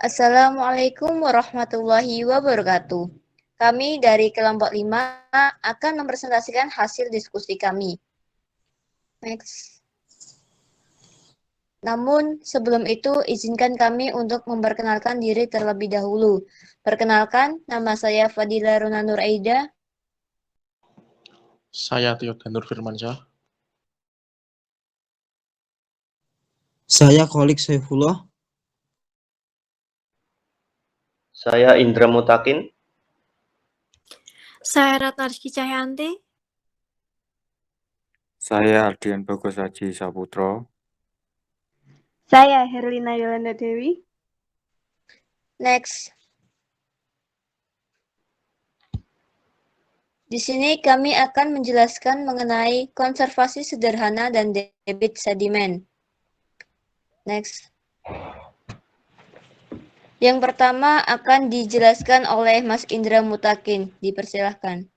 Assalamualaikum warahmatullahi wabarakatuh. Kami dari kelompok 5 akan mempresentasikan hasil diskusi kami. Next. Namun, sebelum itu, izinkan kami untuk memperkenalkan diri terlebih dahulu. Perkenalkan, nama saya Fadila Runa Nur Aida. Saya Tioga Nur Firmansyah. Saya Kholik Saifullah. Saya Indra Mutakin. Saya Ratna Rizky Cahyanti. Saya Ardian Bagosaji Saputro. Saya Herlina Yolanda Dewi. Next. Di sini kami akan menjelaskan mengenai konservasi sederhana dan debit sedimen. Next. Yang pertama akan dijelaskan oleh Mas Indra Mutakin. Dipersilahkan.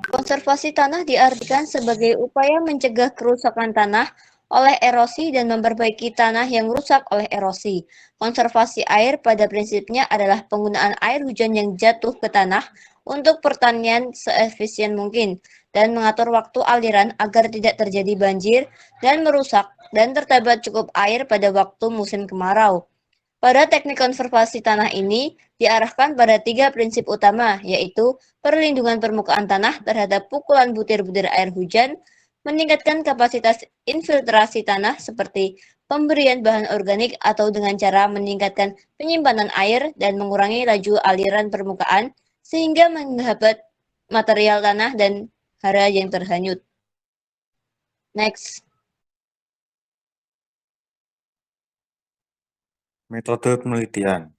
Konservasi tanah diartikan sebagai upaya mencegah kerusakan tanah oleh erosi dan memperbaiki tanah yang rusak oleh erosi. Konservasi air pada prinsipnya adalah penggunaan air hujan yang jatuh ke tanah untuk pertanian seefisien mungkin dan mengatur waktu aliran agar tidak terjadi banjir dan merusak dan terdapat cukup air pada waktu musim kemarau. Pada teknik konservasi tanah ini diarahkan pada 3 prinsip utama, yaitu perlindungan permukaan tanah terhadap pukulan butir-butir air hujan, meningkatkan kapasitas infiltrasi tanah seperti pemberian bahan organik atau dengan cara meningkatkan penyimpanan air dan mengurangi laju aliran permukaan sehingga menghambat material tanah dan hara yang terhanyut. Next. Metode penelitian.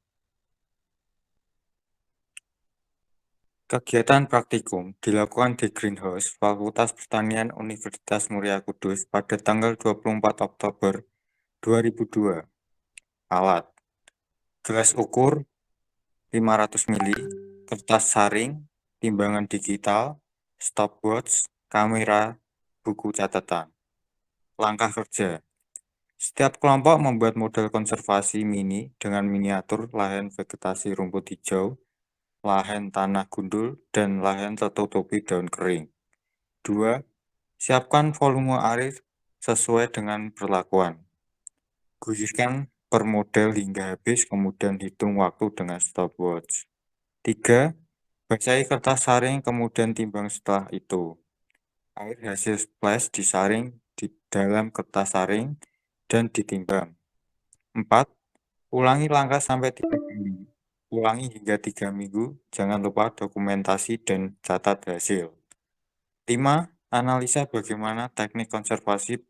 Kegiatan praktikum dilakukan di Greenhouse Fakultas Pertanian Universitas Muria Kudus pada tanggal 24 Oktober 2002. Alat: gelas ukur 500 mili, kertas saring, timbangan digital, stopwatch, kamera, buku catatan. Langkah kerja. Setiap kelompok membuat model konservasi mini dengan miniatur lahan vegetasi rumput hijau, lahan tanah gundul, dan lahan tertutupi daun kering. 2. Siapkan volume air sesuai dengan perlakuan. Guyurkan per model hingga habis, kemudian hitung waktu dengan stopwatch. 3. Basahi kertas saring, kemudian timbang setelah itu. Air hasil splash disaring di dalam kertas saring dan ditimbang. 4. Ulangi langkah sampai 3 kali. Ulangi hingga 3 minggu, jangan lupa dokumentasi dan catat hasil. 5. Analisa bagaimana teknik konservasi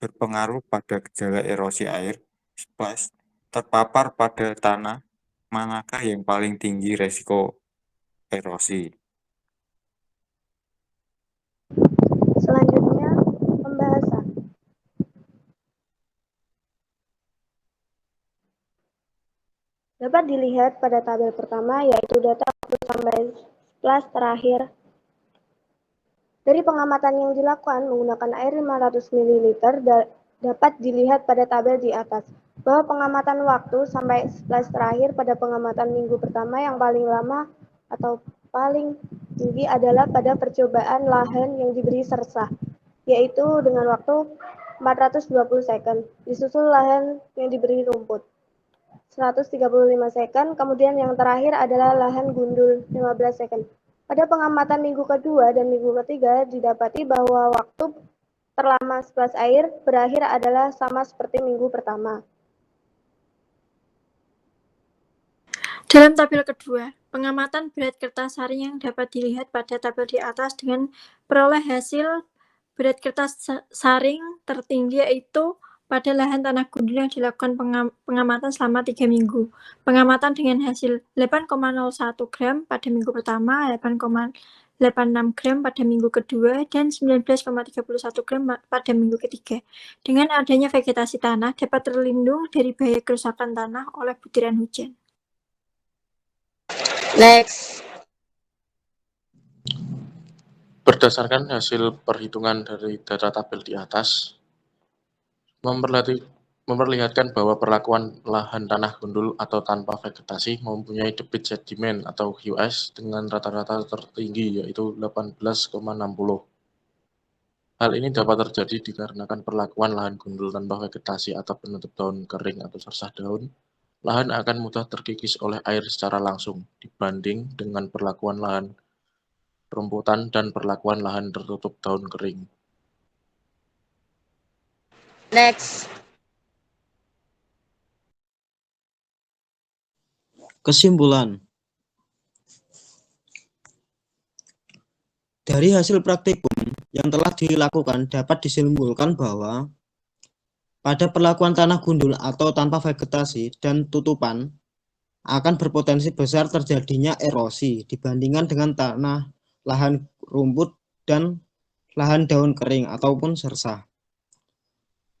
berpengaruh pada gejala erosi air, splash, terpapar pada tanah, manakah yang paling tinggi resiko erosi. Selanjutnya, pembahasan. Dapat dilihat pada tabel pertama, yaitu data waktu sampai splash terakhir. Dari pengamatan yang dilakukan menggunakan air 500 ml dapat dilihat pada tabel di atas, bahwa pengamatan waktu sampai splash terakhir pada pengamatan minggu pertama yang paling lama atau paling tinggi adalah pada percobaan lahan yang diberi sersah, yaitu dengan waktu 420 second, disusul lahan yang diberi rumput 135 second, kemudian yang terakhir adalah lahan gundul 15 second. Pada pengamatan minggu kedua dan minggu ketiga didapati bahwa waktu terlama splash air berakhir adalah sama seperti minggu pertama. Dalam tabel kedua, pengamatan berat kertas saring yang dapat dilihat pada tabel di atas dengan peroleh hasil berat kertas saring tertinggi yaitu pada lahan tanah gundul yang dilakukan pengamatan selama 3 minggu. Pengamatan dengan hasil 8,01 gram pada minggu pertama, 8,86 gram pada minggu kedua, dan 19,31 gram pada minggu ketiga. Dengan adanya vegetasi tanah dapat terlindung dari bahaya kerusakan tanah oleh butiran hujan. Next. Berdasarkan hasil perhitungan dari data tabel di atas, memperlihatkan bahwa perlakuan lahan tanah gundul atau tanpa vegetasi mempunyai debit sedimen atau HUS dengan rata-rata tertinggi yaitu 18,60. Hal ini dapat terjadi dikarenakan perlakuan lahan gundul tanpa vegetasi atau penutup daun kering atau sersah daun. Lahan akan mudah terkikis oleh air secara langsung dibanding dengan perlakuan lahan rumputan dan perlakuan lahan tertutup daun kering. Next. Kesimpulan. Dari hasil praktikum yang telah dilakukan dapat disimpulkan bahwa pada perlakuan tanah gundul atau tanpa vegetasi dan tutupan akan berpotensi besar terjadinya erosi dibandingkan dengan tanah lahan rumput dan lahan daun kering ataupun sersah.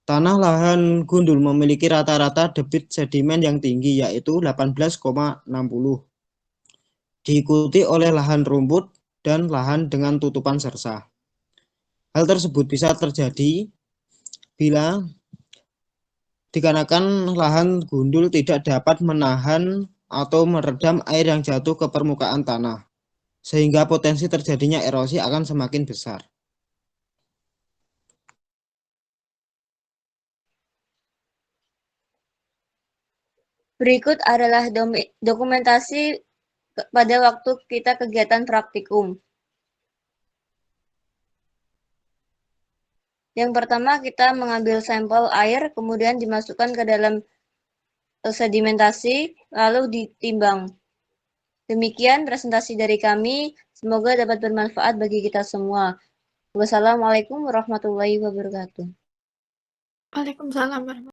Tanah lahan gundul memiliki rata-rata debit sedimen yang tinggi yaitu 18,60. Diikuti oleh lahan rumput dan lahan dengan tutupan sersah. Hal tersebut bisa terjadi bila dikarenakan lahan gundul tidak dapat menahan atau meredam air yang jatuh ke permukaan tanah, sehingga potensi terjadinya erosi akan semakin besar. Berikut adalah dokumentasi pada waktu kita kegiatan praktikum. Yang pertama, kita mengambil sampel air, kemudian dimasukkan ke dalam sedimentasi, lalu ditimbang. Demikian presentasi dari kami, semoga dapat bermanfaat bagi kita semua. Wassalamualaikum warahmatullahi wabarakatuh. Waalaikumsalam warahmatullahi wabarakatuh.